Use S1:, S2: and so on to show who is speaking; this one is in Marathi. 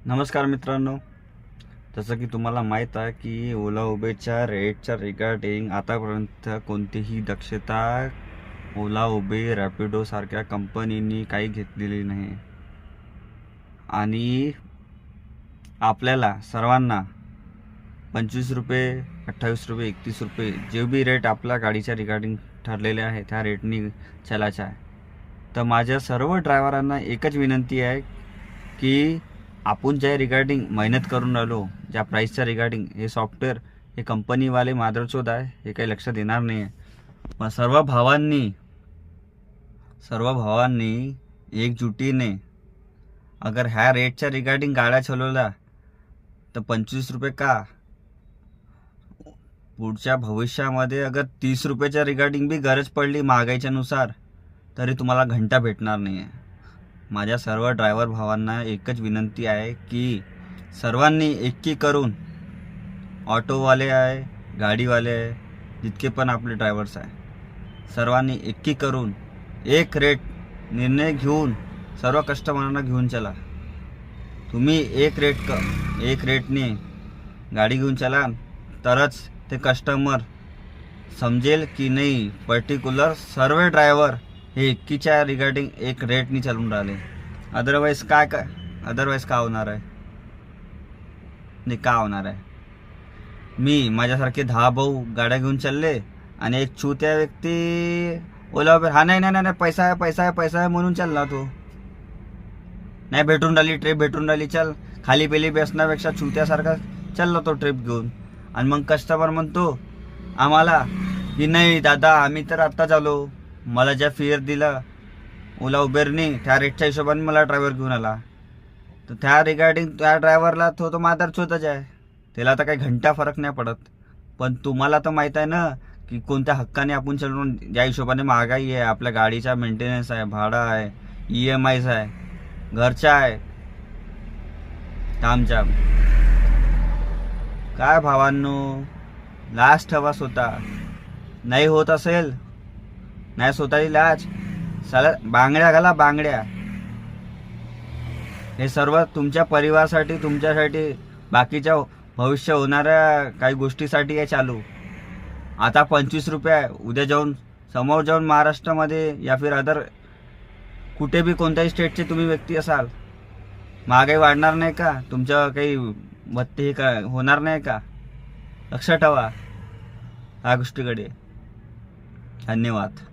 S1: नमस्कार मित्रांनो, जसं की तुम्हाला माहीत आहे की ओला उबेरच्या रेटच्या रिगार्डिंग आतापर्यंत कोणतीही दक्षता ओला उबेर रॅपिडो सारख्या कंपनींनी काही घेतलेली नाही. आणि आपल्याला सर्वांना 25 रुपये, 28 रुपये, 31 रुपये जे बी रेट आपल्या गाडीच्या रिगार्डिंग ठरलेले आहे त्या रेटनी चालायचं आहे. तर माझ्या सर्व ड्रायव्हरांना एकच विनंती आहे की आपण ज्या रिगार्डिंग मेहनत करून राहिलो, ज्या प्राईसच्या रिगार्डिंग, हे सॉफ्टवेअर हे कंपनीवाले मादरचोद आहे, हे काही लक्षात येणार नाही आहे. पण सर्व भावांनी एकजुटीने अगर ह्या रेटच्या रिगार्डिंग गाड्या चालवल्या तर 25 रुपये का, पुढच्या भविष्यामध्ये अगर 30 रुपयाच्या रिगार्डिंग बी गरज पडली महागाईच्या नुसार तरी तुम्हाला घंटा भेटणार नाही आहे. माझ्या सर्व ड्रायव्हर भावांना एकच विनंती आहे की सर्वांनी एकी करून, ऑटोवाले आहे, गाडीवाले आहे, जितके पण आपले ड्रायव्हर्स आहे, सर्वांनी एकी करून एक रेट निर्णय घेऊन सर्व कस्टमरांना घेऊन चला. तुम्ही एक रेटने गाडी घेऊन चला तरच ते कस्टमर समजेल की नाही पर्टिक्युलर सर्व ड्रायव्हर हे एकीच्या रिगार्डिंग एक रेटनी चालून राहिले. अदरवाईज का होणार आहे? नाही, का होणार आहे? मी माझ्यासारखे 10 भाऊ गाड्या घेऊन चालले आणि एक छुत्या व्यक्ती ओला उबेर, हा नाही पैसा आहे म्हणून चालला तो. नाही भेटून राहिली, ट्रिप भेटून राहिली, चल, खाली पेली बेसण्यापेक्षा छुत्यासारखा चालला तो ट्रिप घेऊन. आणि मग कस्टमर म्हणतो आम्हाला की नाही दादा, आम्ही तर आत्ताच आलो, मला ज्या फेअर दिला ओला उबेरने त्या रेटच्या हिशोबाने मला ड्रायव्हर घेऊन आला. तर त्या रिगार्डिंग त्या ड्रायव्हरला तो मादार चोतच आहे, त्याला तर काही घंटा फरक नाही पडत. पण तुम्हाला तर माहीत आहे ना की कोणत्या हक्काने आपण चालून, ज्या हिशोबाने महागाई आहे, आपल्या गाडीचा मेंटेनन्स आहे, भाडा आहे, EMIs आहे, घरच्या आहे, तामजाम. काय भावांनो, लाज ठेवा स्वतः. नाही होत असेल, नाही स्वतःची लाज, साला बांगड्या घाला, बांगड्या. हे सर्व तुमच्या परिवारासाठी, तुमच्यासाठी, बाकीच्या भविष्य होणाऱ्या काही गोष्टीसाठी आहे चालू. आता 25 रुपये आहे, उद्या जाऊन समोर जाऊन महाराष्ट्रामध्ये या फिर अदर कुठे बी कोणत्याही स्टेटचे तुम्ही व्यक्ती असाल, महागाई वाढणार नाही का? तुमच्या काही भत्ते हे का होणार नाही का? लक्षात ठेवा ह्या गोष्टीकडे. धन्यवाद.